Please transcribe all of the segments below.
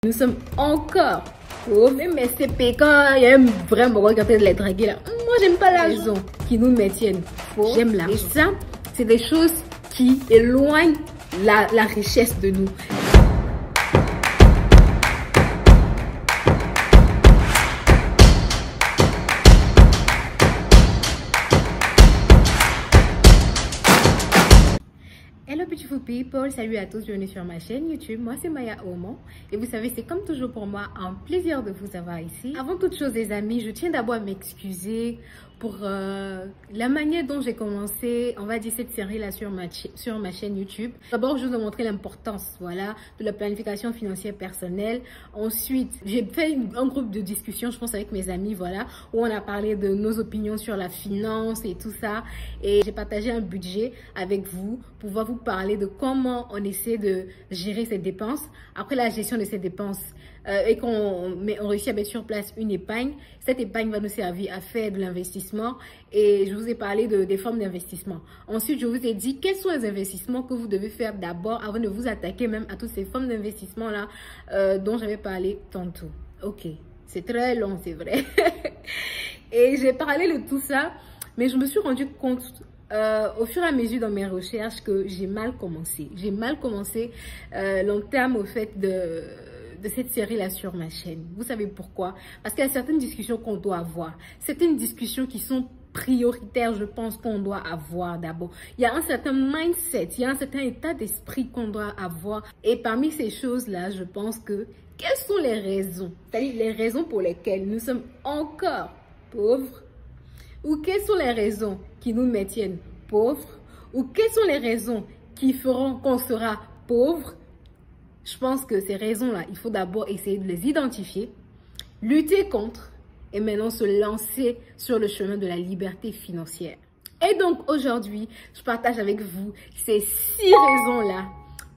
Nous sommes encore pauvres. Même SCP, quand il y a un vrai Moro qui est en train de les draguer là, moi j'aime pas l'argent qui nous maintiennent. J'aime l'argent. Et ça, c'est des choses qui éloignent la richesse de nous. Hello beautiful people, salut à tous, bienvenue sur ma chaîne YouTube. Moi c'est Maya Oman et vous savez c'est comme toujours pour moi un plaisir de vous avoir ici. Avant toute chose les amis, je tiens d'abord à m'excuser pour la manière dont j'ai commencé, on va dire cette série là sur ma chaîne YouTube. D'abord je vous ai montré l'importance voilà de la planification financière personnelle. Ensuite j'ai fait un groupe de discussion je pense avec mes amis voilà où on a parlé de nos opinions sur la finance et tout ça et j'ai partagé un budget avec vous pour pouvoir vous parler de comment on essaie de gérer ses dépenses. Après la gestion de ces dépenses et qu'on réussit à mettre sur place une épargne, cette épargne va nous servir à faire de l'investissement et je vous ai parlé des formes d'investissement. Ensuite, je vous ai dit quels sont les investissements que vous devez faire d'abord avant de vous attaquer même à toutes ces formes d'investissement là dont j'avais parlé tantôt. Ok, c'est très long, c'est vrai. Et j'ai parlé de tout ça, mais je me suis rendu compte au fur et à mesure dans mes recherches que j'ai mal commencé. J'ai mal commencé l'entame au fait de cette série-là sur ma chaîne. Vous savez pourquoi? Parce qu'il y a certaines discussions qu'on doit avoir. Certaines discussions qui sont prioritaires, je pense, qu'on doit avoir d'abord. Il y a un certain mindset, il y a un certain état d'esprit qu'on doit avoir. Et parmi ces choses-là, je pense que quelles sont les raisons? C'est-à-dire les raisons pour lesquelles nous sommes encore pauvres? Ou quelles sont les raisons qui nous maintiennent pauvres? Ou quelles sont les raisons qui feront qu'on sera pauvre? Je pense que ces raisons-là, il faut d'abord essayer de les identifier, lutter contre et maintenant se lancer sur le chemin de la liberté financière. Et donc aujourd'hui, je partage avec vous ces 6 raisons-là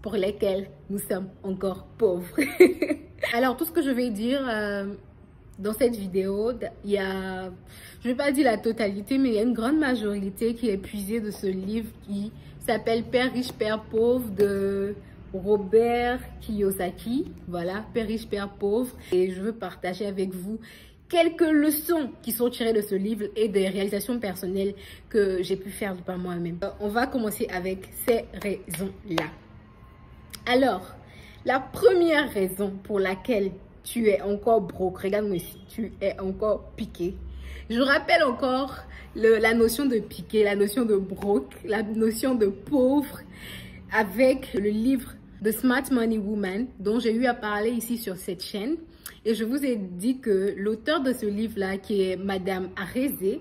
pour lesquelles nous sommes encore pauvres. Alors tout ce que je vais dire dans cette vidéo, il y a, je ne vais pas dire la totalité, mais il y a une grande majorité qui est puisée de ce livre qui s'appelle Père riche, Père pauvre de Robert Kiyosaki. Voilà, Père riche, Père pauvre. Et je veux partager avec vous quelques leçons qui sont tirées de ce livre et des réalisations personnelles que j'ai pu faire par moi-même. On va commencer avec ces raisons-là. Alors, la première raison pour laquelle tu es encore broke, regarde-moi ici, tu es encore piqué. Je rappelle encore la notion de piqué, la notion de broke, la notion de pauvre avec le livre The Smart Money Woman dont j'ai eu à parler ici sur cette chaîne. Et je vous ai dit que l'auteur de ce livre-là, qui est Madame Arezé,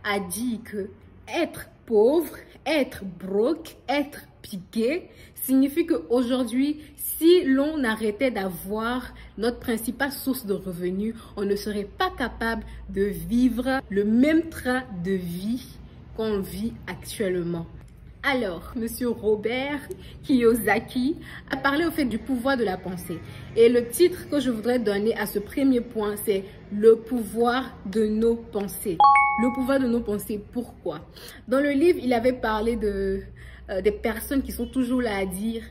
a dit que être pauvre, être broke, être piqué, signifie qu'aujourd'hui, si l'on arrêtait d'avoir notre principale source de revenus, on ne serait pas capable de vivre le même train de vie qu'on vit actuellement. Alors, Monsieur Robert Kiyosaki a parlé au fait du pouvoir de la pensée. Et le titre que je voudrais donner à ce premier point, c'est le pouvoir de nos pensées. Le pouvoir de nos pensées, pourquoi? Dans le livre, il avait parlé des personnes qui sont toujours là à dire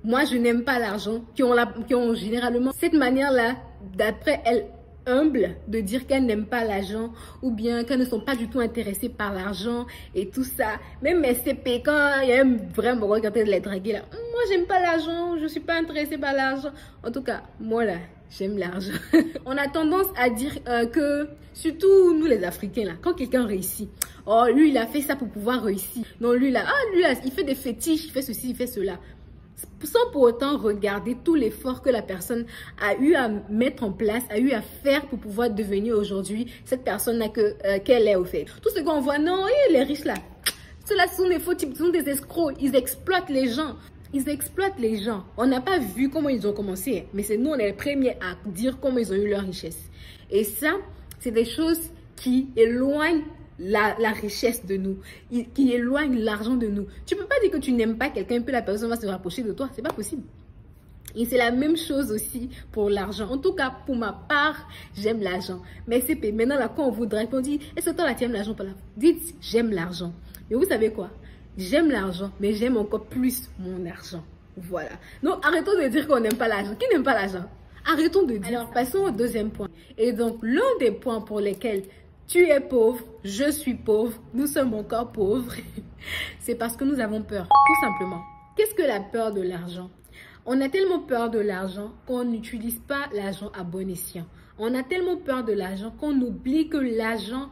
moi je n'aime pas l'argent, qui ont généralement cette manière-là, d'après elles, humble de dire qu'elles n'aiment pas l'argent ou bien qu'elles ne sont pas du tout intéressées par l'argent et tout ça. Même SCP, quand il y a un vrai Moro qui est en train de les draguer là, moi j'aime pas l'argent, je suis pas intéressée par l'argent. En tout cas, moi là, j'aime l'argent. On a tendance à dire que, surtout nous les Africains là, quand quelqu'un réussit, oh lui il a fait ça pour pouvoir réussir. Non lui là, il fait des fétiches, il fait ceci, il fait cela. Sans pour autant regarder tout l'effort que la personne a eu à mettre en place, a eu à faire pour pouvoir devenir aujourd'hui cette personne-là qu'elle est au fait. Tout ce qu'on voit, non, les riches là, ceux-là sont des faux types, sont des escrocs, ils exploitent les gens. Ils exploitent les gens. On n'a pas vu comment ils ont commencé, mais c'est nous, on est les premiers à dire comment ils ont eu leur richesse. Et ça, c'est des choses qui éloignent la richesse de nous, qui éloigne l'argent de nous. Tu peux pas dire que tu n'aimes pas quelqu'un, puis la personne va se rapprocher de toi. C'est pas possible. Et c'est la même chose aussi pour l'argent. En tout cas, pour ma part, j'aime l'argent. Mais c'est maintenant là, quand on vous drague, on dit, est-ce que toi là, tu aimes l'argent? Dites, j'aime l'argent. Mais vous savez quoi? J'aime l'argent, mais j'aime encore plus mon argent. Voilà. Donc, arrêtons de dire qu'on n'aime pas l'argent. Qui n'aime pas l'argent? Arrêtons de dire. Alors, passons au deuxième point. Et donc, l'un des points pour lesquels tu es pauvre, je suis pauvre, nous sommes encore pauvres, c'est parce que nous avons peur, tout simplement. Qu'est-ce que la peur de l'argent? On a tellement peur de l'argent qu'on n'utilise pas l'argent à bon escient. On a tellement peur de l'argent qu'on oublie que l'argent,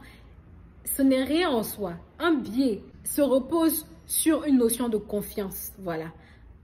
ce n'est rien en soi. Un billet se repose sur une notion de confiance. Voilà.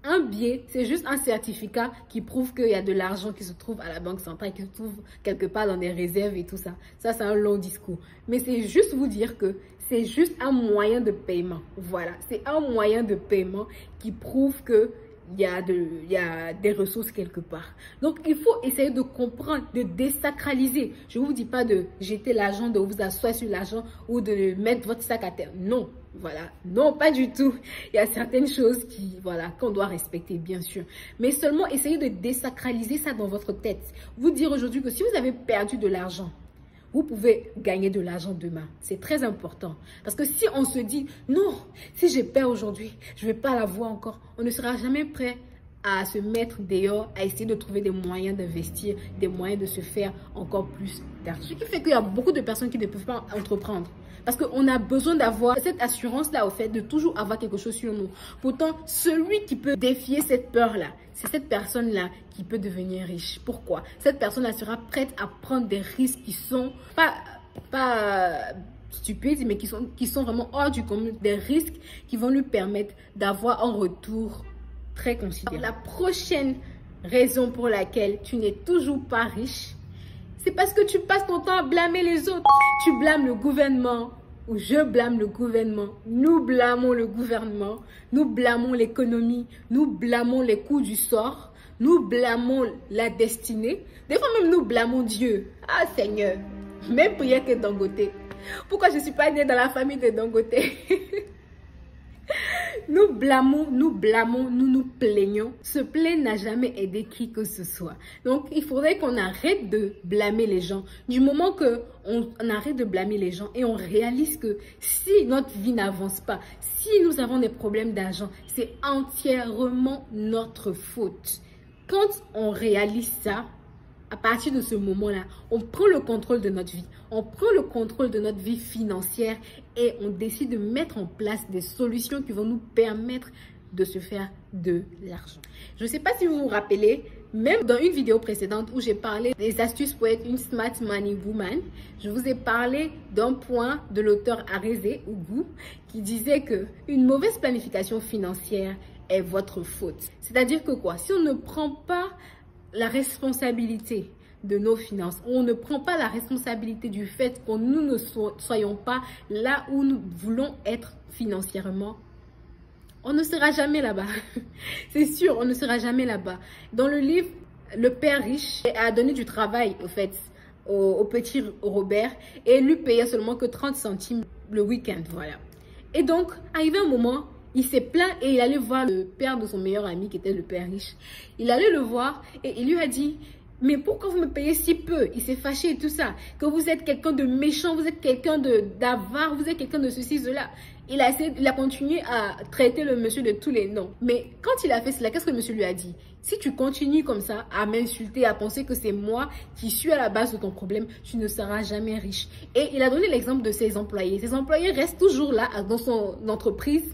Un billet, c'est juste un certificat qui prouve qu'il y a de l'argent qui se trouve à la banque centrale, qui se trouve quelque part dans des réserves et tout ça. Ça, c'est un long discours. Mais c'est juste vous dire que c'est juste un moyen de paiement. Voilà. C'est un moyen de paiement qui prouve que il y a des ressources quelque part. Donc, il faut essayer de comprendre, de désacraliser. Je ne vous dis pas de jeter l'argent, de vous asseoir sur l'argent ou de mettre votre sac à terre. Non, voilà. Non, pas du tout. Il y a certaines choses qu'on doit respecter, bien sûr. Mais seulement essayer de désacraliser ça dans votre tête. Vous dire aujourd'hui que si vous avez perdu de l'argent, vous pouvez gagner de l'argent demain. C'est très important. Parce que si on se dit, non, si j'ai peur aujourd'hui, je ne vais pas l'avoir encore, on ne sera jamais prêt à se mettre dehors, à essayer de trouver des moyens d'investir, des moyens de se faire encore plus d'argent. Ce qui fait qu'il y a beaucoup de personnes qui ne peuvent pas entreprendre. Parce qu'on a besoin d'avoir cette assurance-là, au fait, de toujours avoir quelque chose sur nous. Pourtant, celui qui peut défier cette peur-là, c'est cette personne-là qui peut devenir riche. Pourquoi? Cette personne-là sera prête à prendre des risques qui sont pas stupides, mais qui sont vraiment hors du commun. Des risques qui vont lui permettre d'avoir un retour très considérable. La prochaine raison pour laquelle tu n'es toujours pas riche, c'est parce que tu passes ton temps à blâmer les autres. Tu blâmes le gouvernement, ou je blâme le gouvernement. Nous blâmons le gouvernement. Nous blâmons l'économie. Nous blâmons les coups du sort. Nous blâmons la destinée. Des fois même nous blâmons Dieu. Ah Seigneur, même prière que Dangote. Pourquoi je ne suis pas née dans la famille de Dangote? Nous blâmons, nous nous plaignons. Se plaindre n'a jamais aidé qui que ce soit. Donc, il faudrait qu'on arrête de blâmer les gens. Du moment qu'on arrête de blâmer les gens et on réalise que si notre vie n'avance pas, si nous avons des problèmes d'argent, c'est entièrement notre faute. Quand on réalise ça, à partir de ce moment-là, on prend le contrôle de notre vie. On prend le contrôle de notre vie financière et on décide de mettre en place des solutions qui vont nous permettre de se faire de l'argent. Je ne sais pas si vous vous rappelez, même dans une vidéo précédente où j'ai parlé des astuces pour être une smart money woman, je vous ai parlé d'un point de l'auteur Arézé Ougou qui disait que une mauvaise planification financière est votre faute. C'est-à-dire que quoi? Si on ne prend pas la responsabilité de nos finances, on ne prend pas la responsabilité du fait que nous ne soyons pas là où nous voulons être financièrement, on ne sera jamais là-bas. C'est sûr, on ne sera jamais là-bas. Dans le livre, le père riche a donné du travail, au fait, au petit Robert et lui payait seulement que 30 centimes le week-end, voilà. Et donc, arrivé un moment, il s'est plaint et il allait voir le père de son meilleur ami qui était le père riche. Il allait le voir et il lui a dit, mais pourquoi vous me payez si peu? Il s'est fâché et tout ça. Que vous êtes quelqu'un de méchant, vous êtes quelqu'un d'avare, vous êtes quelqu'un de ceci, cela. Il a continué à traiter le monsieur de tous les noms. Mais quand il a fait cela, qu'est-ce que le monsieur lui a dit? Si tu continues comme ça à m'insulter, à penser que c'est moi qui suis à la base de ton problème, tu ne seras jamais riche. Et il a donné l'exemple de ses employés. Ses employés restent toujours là dans son entreprise.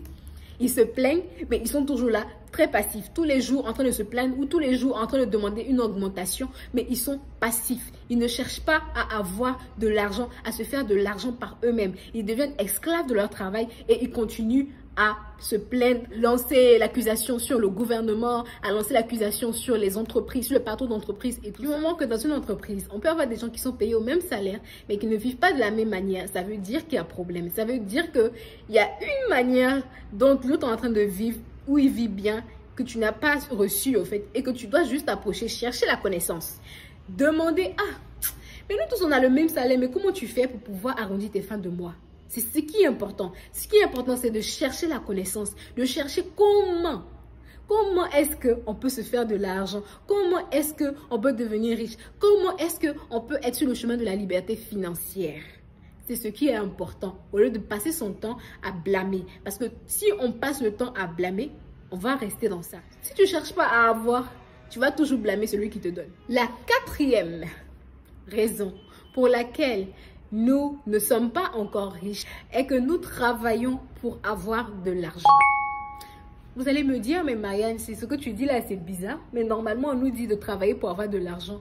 Ils se plaignent, mais ils sont toujours là, très passifs, tous les jours en train de se plaindre ou tous les jours en train de demander une augmentation, mais ils sont passifs. Ils ne cherchent pas à avoir de l'argent, à se faire de l'argent par eux-mêmes. Ils deviennent esclaves de leur travail et ils continuent à se plaindre, lancer l'accusation sur le gouvernement, à lancer l'accusation sur les entreprises, sur le patron d'entreprise. Et du moment que dans une entreprise, on peut avoir des gens qui sont payés au même salaire, mais qui ne vivent pas de la même manière, ça veut dire qu'il y a problème. Ça veut dire qu'il y a une manière dont l'autre est en train de vivre, où il vit bien, que tu n'as pas reçu au fait, et que tu dois juste approcher, chercher la connaissance. Demander, ah, mais nous tous on a le même salaire, mais comment tu fais pour pouvoir arrondir tes fins de mois? C'est ce qui est important. Ce qui est important, c'est de chercher la connaissance, de chercher comment est-ce qu'on peut se faire de l'argent, comment est-ce qu'on peut devenir riche, comment est-ce qu'on peut être sur le chemin de la liberté financière. C'est ce qui est important, au lieu de passer son temps à blâmer. Parce que si on passe le temps à blâmer, on va rester dans ça. Si tu ne cherches pas à avoir, tu vas toujours blâmer celui qui te donne. La quatrième raison pour laquelle nous ne sommes pas encore riches est que nous travaillons pour avoir de l'argent. Vous allez me dire, mais Marianne, c'est ce que tu dis là, c'est bizarre. Mais normalement, on nous dit de travailler pour avoir de l'argent.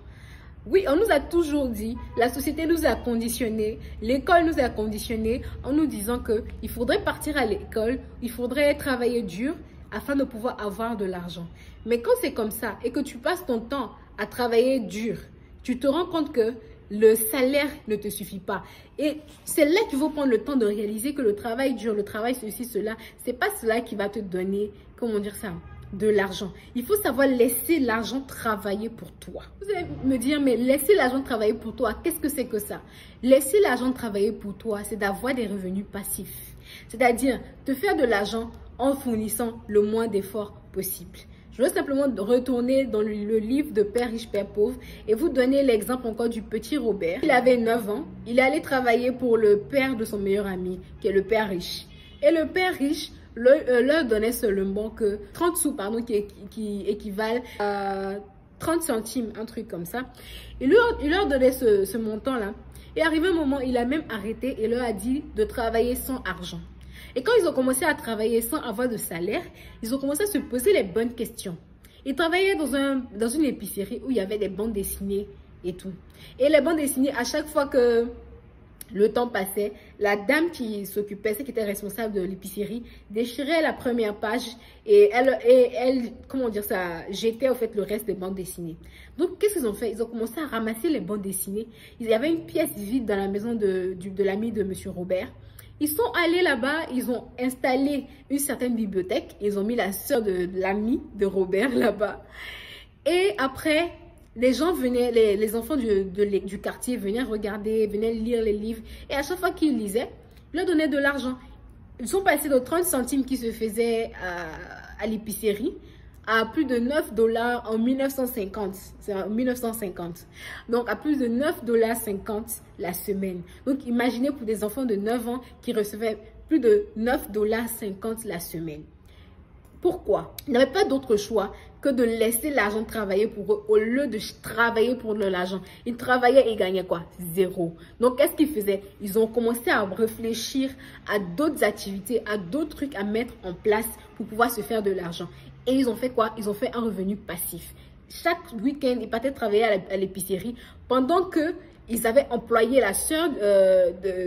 Oui, on nous a toujours dit, la société nous a conditionnés, l'école nous a conditionnés en nous disant qu'il faudrait partir à l'école, il faudrait travailler dur afin de pouvoir avoir de l'argent. Mais quand c'est comme ça et que tu passes ton temps à travailler dur, tu te rends compte que le salaire ne te suffit pas. Et c'est là qu'il faut prendre le temps de réaliser que le travail dur, le travail ceci, cela, c'est pas cela qui va te donner, comment dire ça, de l'argent. Il faut savoir laisser l'argent travailler pour toi. Vous allez me dire, mais laisser l'argent travailler pour toi, qu'est-ce que c'est que ça? Laisser l'argent travailler pour toi, c'est d'avoir des revenus passifs. C'est-à-dire te faire de l'argent en fournissant le moins d'efforts possible. Je veux simplement retourner dans le livre de Père riche, Père pauvre et vous donner l'exemple encore du petit Robert. Il avait 9 ans, il allait travailler pour le père de son meilleur ami, qui est le père riche. Et le père riche leur donnait seulement que 30 sous, pardon, qui équivalent à 30 centimes, un truc comme ça. Il leur donnait ce montant-là. Et arrivé un moment, il a même arrêté et leur a dit de travailler sans argent. Et quand ils ont commencé à travailler sans avoir de salaire, ils ont commencé à se poser les bonnes questions. Ils travaillaient dans une épicerie où il y avait des bandes dessinées et tout. Et les bandes dessinées, à chaque fois que le temps passait, la dame qui s'occupait, celle qui était responsable de l'épicerie, déchirait la première page et elle, comment dire ça, jetait au fait le reste des bandes dessinées. Donc, qu'est-ce qu'ils ont fait? Ils ont commencé à ramasser les bandes dessinées. Il y avait une pièce vide dans la maison de l'ami de M. Robert. Ils sont allés là-bas, ils ont installé une certaine bibliothèque. Ils ont mis la sœur de l'ami de Robert là-bas. Et après, les gens venaient, les enfants du quartier venaient regarder, venaient lire les livres. Et à chaque fois qu'ils lisaient, ils leur donnaient de l'argent. Ils sont passés de 30 centimes qui se faisaient à l'épicerie à plus de 9 $ en 1950. C'est en 1950. Donc, à plus de 9,50 $ la semaine. Donc, imaginez pour des enfants de 9 ans qui recevaient plus de 9,50 $ la semaine. Pourquoi? Ils n'avaient pas d'autre choix que de laisser l'argent travailler pour eux au lieu de travailler pour de l'argent. Ils travaillaient et gagnaient quoi? Zéro. Donc, qu'est-ce qu'ils faisaient? Ils ont commencé à réfléchir à d'autres activités, à d'autres trucs à mettre en place pour pouvoir se faire de l'argent. Et ils ont fait quoi? Ils ont fait un revenu passif. Chaque week-end, ils partaient travailler à l'épicerie pendant que ils avaient employé la sœur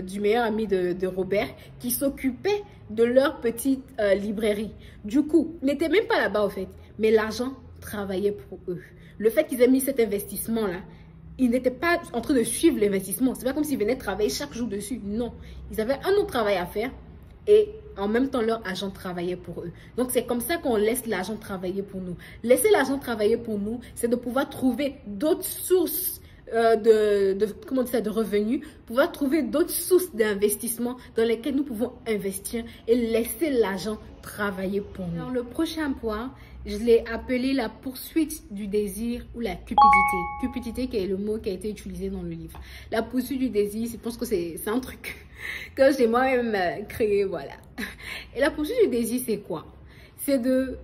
du meilleur ami de Robert qui s'occupait de leur petite librairie. Du coup, ils n'étaient même pas là-bas au fait, mais l'argent travaillait pour eux. Le fait qu'ils aient mis cet investissement-là, ils n'étaient pas en train de suivre l'investissement. C'est pas comme s'ils venaient travailler chaque jour dessus. Non, ils avaient un autre travail à faire et en même temps, leur argent travaillait pour eux. Donc, c'est comme ça qu'on laisse l'argent travailler pour nous. Laisser l'argent travailler pour nous, c'est de pouvoir trouver d'autres sources de revenus, pouvoir trouver d'autres sources d'investissement dans lesquelles nous pouvons investir et laisser l'argent travailler pour nous. Alors, le prochain point, je l'ai appelé la poursuite du désir ou la cupidité. Cupidité qui est le mot qui a été utilisé dans le livre. La poursuite du désir, je pense que c'est un truc que j'ai moi-même créé, voilà. Et la poursuite du désir, c'est quoi? C'est de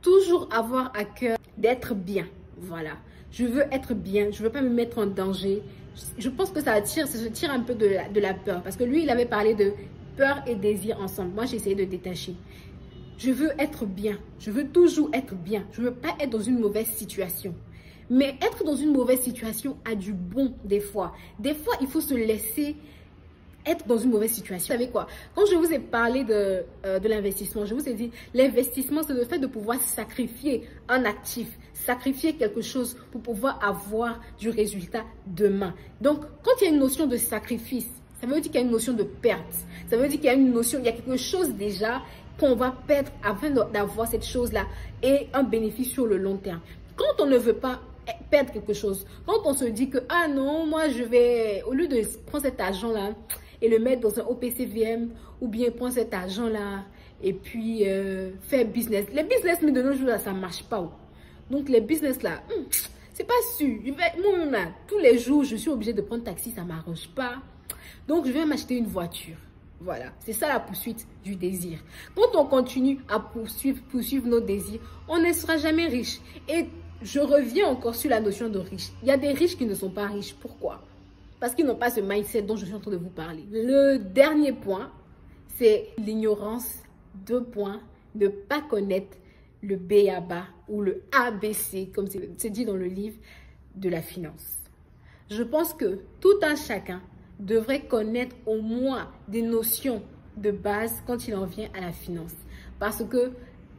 toujours avoir à cœur d'être bien, voilà. Je veux être bien, je ne veux pas me mettre en danger. Je pense que ça se tire un peu de la peur. Parce que lui, il avait parlé de peur et désir ensemble. Moi, j'ai essayé de détacher. Je veux être bien. Je veux toujours être bien. Je ne veux pas être dans une mauvaise situation. Mais être dans une mauvaise situation a du bon des fois. Des fois, il faut se laisser être dans une mauvaise situation. Vous savez quoi? Quand je vous ai parlé de l'investissement, je vous ai dit, l'investissement, c'est le fait de pouvoir sacrifier un actif, sacrifier quelque chose pour pouvoir avoir du résultat demain. Donc, quand il y a une notion de sacrifice, ça veut dire qu'il y a une notion de perte. Ça veut dire qu'il y a une notion, il y a quelque chose déjà qu'on va perdre afin d'avoir cette chose-là et un bénéfice sur le long terme. Quand on ne veut pas perdre quelque chose, quand on se dit que, ah non, moi je vais, au lieu de prendre cet argent-là et le mettre dans un OPCVM ou bien prendre cet argent-là et puis faire business. Les business, mais de nos jours, là, ça ne marche pas. Donc les business là, c'est pas sûr. Moi-même là, tous les jours, je suis obligée de prendre taxi, ça ne m'arrange pas. Donc je vais m'acheter une voiture. Voilà, c'est ça la poursuite du désir. Quand on continue à poursuivre nos désirs, on ne sera jamais riche. Et je reviens encore sur la notion de riche. Il y a des riches qui ne sont pas riches. Pourquoi? Parce qu'ils n'ont pas ce mindset dont je suis en train de vous parler. Le dernier point, c'est l'ignorance. 2 points, ne pas connaître le B.A.B.A. ou le ABC, comme c'est dit dans le livre de la finance. Je pense que tout un chacun devrait connaître au moins des notions de base quand il en vient à la finance. Parce que,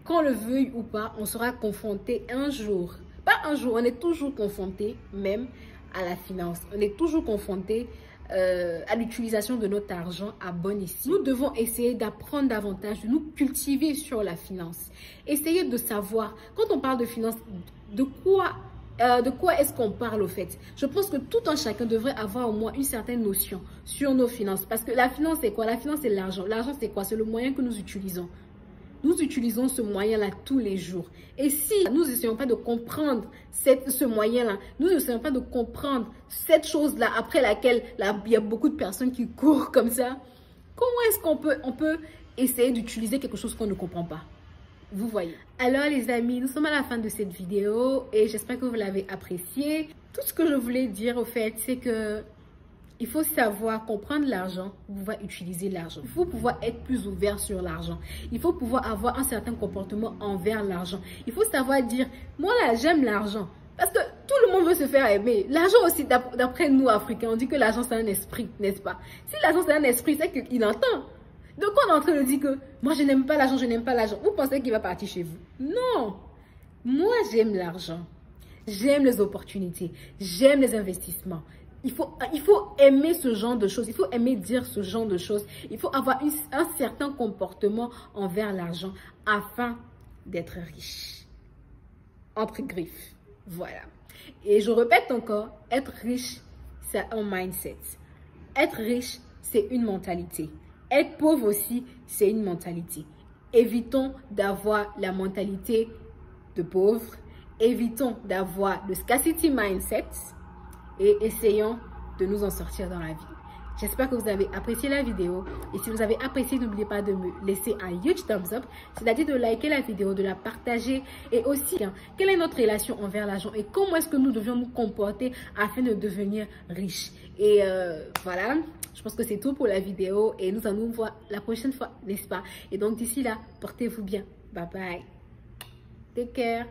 qu'on le veuille ou pas, on sera confronté un jour. Pas un jour, on est toujours confronté même à la finance. On est toujours confronté à l'utilisation de notre argent à bon escient. Nous devons essayer d'apprendre davantage, de nous cultiver sur la finance. Essayer de savoir, quand on parle de finance, de quoi est-ce qu'on parle au fait? Je pense que tout un chacun devrait avoir au moins une certaine notion sur nos finances. Parce que la finance, c'est quoi? La finance, c'est l'argent. L'argent, c'est quoi? C'est le moyen que nous utilisons. Nous utilisons ce moyen-là tous les jours. Et si nous n'essayons pas de comprendre ce moyen-là, nous n'essayons pas de comprendre cette chose-là après laquelle il y a beaucoup de personnes qui courent comme ça, comment est-ce qu'on peut essayer d'utiliser quelque chose qu'on ne comprend pas? Vous voyez. Alors les amis, nous sommes à la fin de cette vidéo et j'espère que vous l'avez appréciée. Tout ce que je voulais dire au fait, c'est que il faut savoir comprendre l'argent pour pouvoir utiliser l'argent. Il faut pouvoir être plus ouvert sur l'argent. Il faut pouvoir avoir un certain comportement envers l'argent. Il faut savoir dire, moi là, j'aime l'argent. Parce que tout le monde veut se faire aimer. L'argent aussi, d'après nous, Africains, on dit que l'argent, c'est un esprit, n'est-ce pas? Si l'argent, c'est un esprit, c'est qu'il entend. Donc, on est en train de dire que, moi, je n'aime pas l'argent, je n'aime pas l'argent. Vous pensez qu'il va partir chez vous? Non. Moi, j'aime l'argent. J'aime les opportunités. J'aime les investissements. Il faut aimer ce genre de choses. Il faut aimer dire ce genre de choses. Il faut avoir un certain comportement envers l'argent afin d'être riche. Entre griffes. Voilà. Et je répète encore, être riche, c'est un mindset. Être riche, c'est une mentalité. Être pauvre aussi, c'est une mentalité. Évitons d'avoir la mentalité de pauvre. Évitons d'avoir le scarcity mindset. Et essayons de nous en sortir dans la vie. J'espère que vous avez apprécié la vidéo. Et si vous avez apprécié, n'oubliez pas de me laisser un huge thumbs up. C'est-à-dire de liker la vidéo, de la partager. Et aussi, quelle est notre relation envers l'argent et comment est-ce que nous devions nous comporter afin de devenir riches. Et voilà, je pense que c'est tout pour la vidéo. Et nous allons nous voir la prochaine fois, n'est-ce pas? Et donc d'ici là, portez-vous bien. Bye bye. Take care.